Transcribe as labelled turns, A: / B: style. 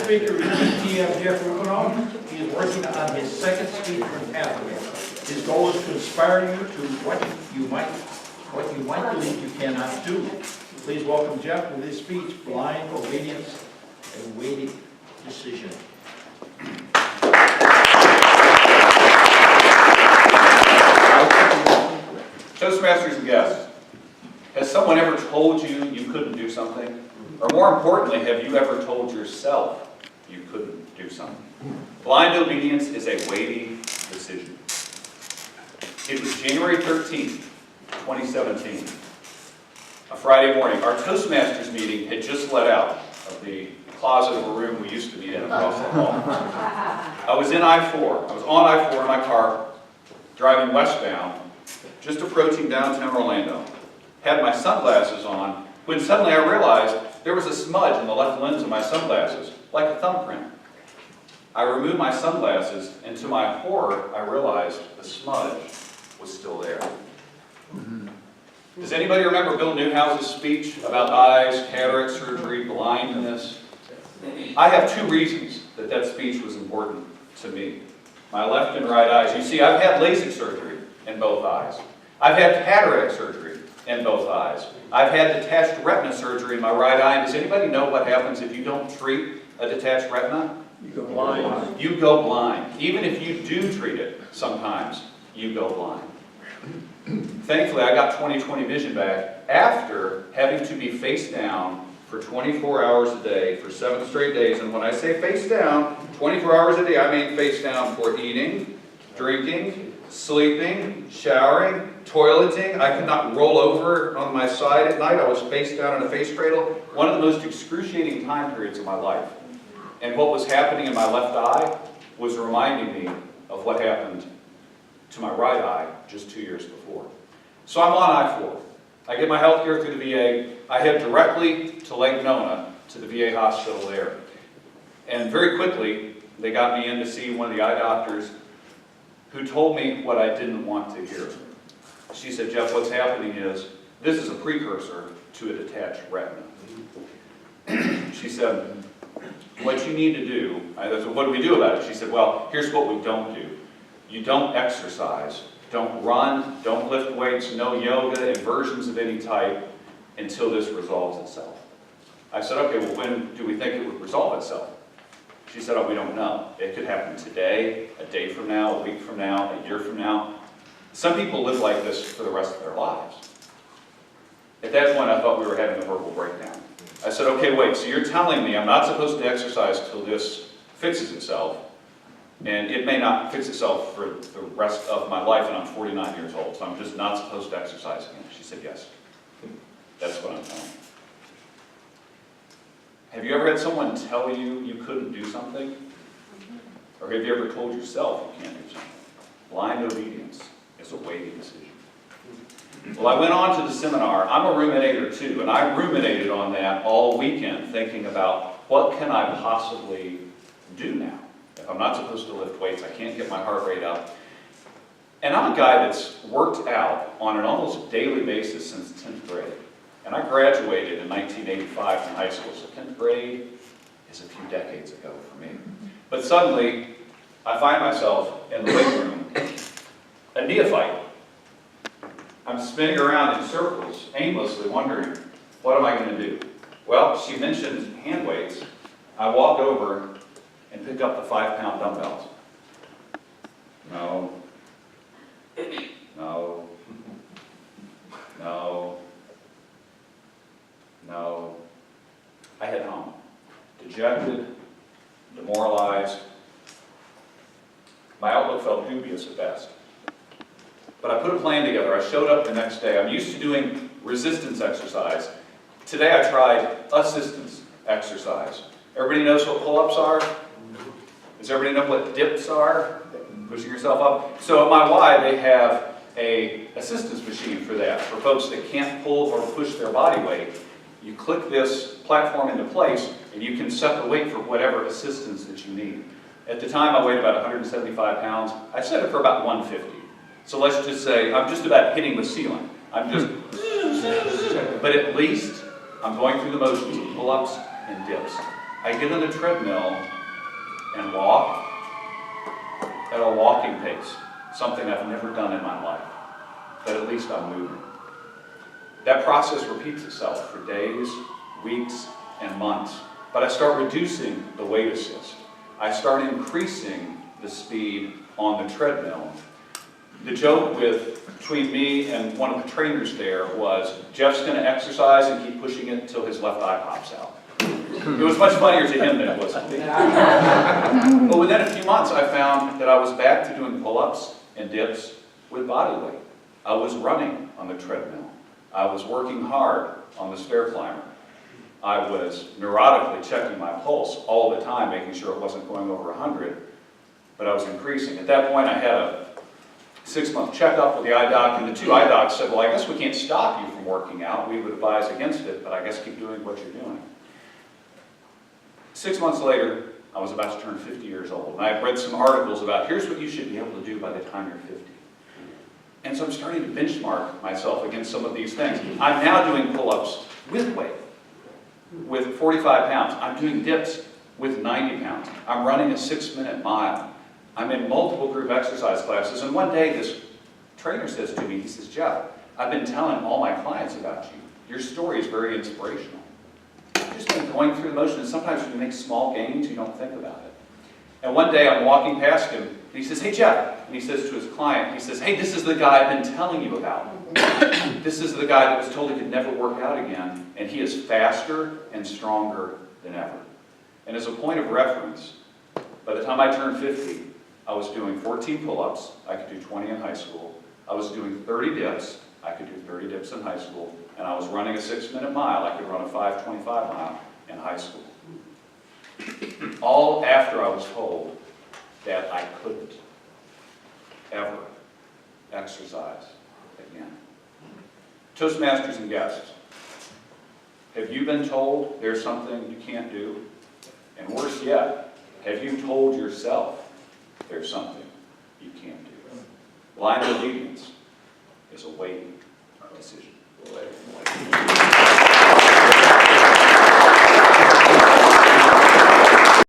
A: speaker is DTF Jeff Rufenacht. He is working on his second speech from Catholic. His goal is to inspire you to what you might believe you cannot do. Please welcome Jeff with his speech, Blind Obedience, a Weighty Decision.
B: Toastmasters and guests, has someone ever told you you couldn't do something? Or more importantly, have you ever told yourself you couldn't do something? Blind obedience is a weighty decision. It was January 13th, 2017, a Friday morning. Our Toastmasters meeting had just let out of the closet of a room we used to be in across the hall. I was in I-4. I was on I-4 in my car, driving westbound, just approaching downtown Orlando. Had my sunglasses on, when suddenly I realized there was a smudge in the left lens of my sunglasses, like a thumbprint. I removed my sunglasses, and to my horror, I realized the smudge was still there. Does anybody remember Bill Newhouse's speech about eyes, cataract surgery, blindness? I have two reasons that that speech was important to me. My left and right eyes. You see, I've had LASIK surgery in both eyes. I've had cataract surgery in both eyes. I've had detached retina surgery in my right eye. Does anybody know what happens if you don't treat a detached retina?
A: You go blind.
B: You go blind. Even if you do treat it, sometimes you go blind. Thankfully, I got 20/20 vision back after having to be face down for 24 hours a day for 7 straight days. And when I say face down, 24 hours a day, I mean face down for eating, drinking, sleeping, showering, toileting. I could not roll over on my side at night. I was face down in a face cradle. One of the most excruciating time periods of my life. And what was happening in my left eye was reminding me of what happened to my right eye just 2 years before. So I'm on I-4. I get my health care through the VA. I head directly to Lake Nona, to the VA hospital there. And very quickly, they got me in to see one of the eye doctors who told me what I didn't want to hear. She said, Jeff, what's happening is, this is a precursor to a detached retina. She said, what you need to do, I said, what do we do about it? She said, well, here's what we don't do. You don't exercise, don't run, don't lift weights, no yoga, inversions of any type until this resolves itself. I said, okay, well, when do we think it would resolve itself? She said, oh, we don't know. It could happen today, a day from now, a week from now, a year from now. Some people live like this for the rest of their lives. At that point, I thought we were having a verbal breakdown. I said, okay, wait, so you're telling me I'm not supposed to exercise until this fixes itself, and it may not fix itself for the rest of my life, and I'm 49 years old, so I'm just not supposed to exercise again. She said, yes. That's what I'm telling you. Have you ever had someone tell you you couldn't do something? Or have you ever told yourself you can't do something? Blind obedience is a weighty decision. Well, I went on to the seminar. I'm a ruminator too, and I ruminated on that all weekend, thinking about what can I possibly do now? If I'm not supposed to lift weights, I can't get my heart rate up. And I'm a guy that's worked out on an almost daily basis since 10th grade. And I graduated in 1985 from high school, so 10th grade is a few decades ago for me. But suddenly, I find myself in the weight room, a neophyte. I'm spinning around in circles, aimlessly wondering, what am I going to do? Well, she mentioned hand weights. I walk over and pick up the 5-pound dumbbells. No. No. No. No. I head home, dejected, demoralized. My outlook felt dubious at best. But I put a plan together. I showed up the next day. I'm used to doing resistance exercise. Today I tried assistance exercise. Everybody knows what pull-ups are? Does everybody know what dips are? Pushing yourself up. So at my Y, they have a assistance machine for that, for folks that can't pull or push their body weight. You click this platform into place, and you can set the weight for whatever assistance that you need. At the time, I weighed about 175 pounds. I set it for about 150. So let's just say I'm just about hitting the ceiling. I'm just, but at least I'm going through the motions of pull-ups and dips. I get on the treadmill and walk at a walking pace, something I've never done in my life, but at least I'm moving. That process repeats itself for days, weeks, and months, but I start reducing the weight assist. I start increasing the speed on the treadmill. The joke between me and one of the trainers there was, Jeff's going to exercise and keep pushing it until his left eye pops out. It was much funnier to him than it was to me. But within a few months, I found that I was back to doing pull-ups and dips with body weight. I was running on the treadmill. I was working hard on the stair climber. I was neurotically checking my pulse all the time, making sure it wasn't going over 100, but I was increasing. At that point, I had a 6-month checkup with the eye doc, and the 2 eye docs said, well, I guess we can't stop you from working out. We would advise against it, but I guess keep doing what you're doing. 6 months later, I was about to turn 50 years old, and I had read some articles about here's what you should be able to do by the time you're 50. And so I'm starting to benchmark myself against some of these things. I'm now doing pull-ups with weight, with 45 pounds. I'm doing dips with 90 pounds. I'm running a 6-minute mile. I'm in multiple group exercise classes, and one day this trainer says to me, he says, Jeff, I've been telling all my clients about you. Your story is very inspirational. I've just been going through the motions, and sometimes when you make small gains, you don't think about it. And one day I'm walking past him, and he says, hey, Jeff. And he says to his client, he says, hey, this is the guy I've been telling you about. This is the guy that was told he could never work out again, and he is faster and stronger than ever. And as a point of reference, by the time I turned 50, I was doing 14 pull-ups. I could do 20 in high school. I was doing 30 dips. I could do 30 dips in high school. And I was running a 6-minute mile. I could run a 5:25 mile in high school. All after I was told that I couldn't ever exercise again. Toastmasters and guests, have you been told there's something you can't do? And worse yet, have you told yourself there's something you can't do? Blind obedience is a weighty decision.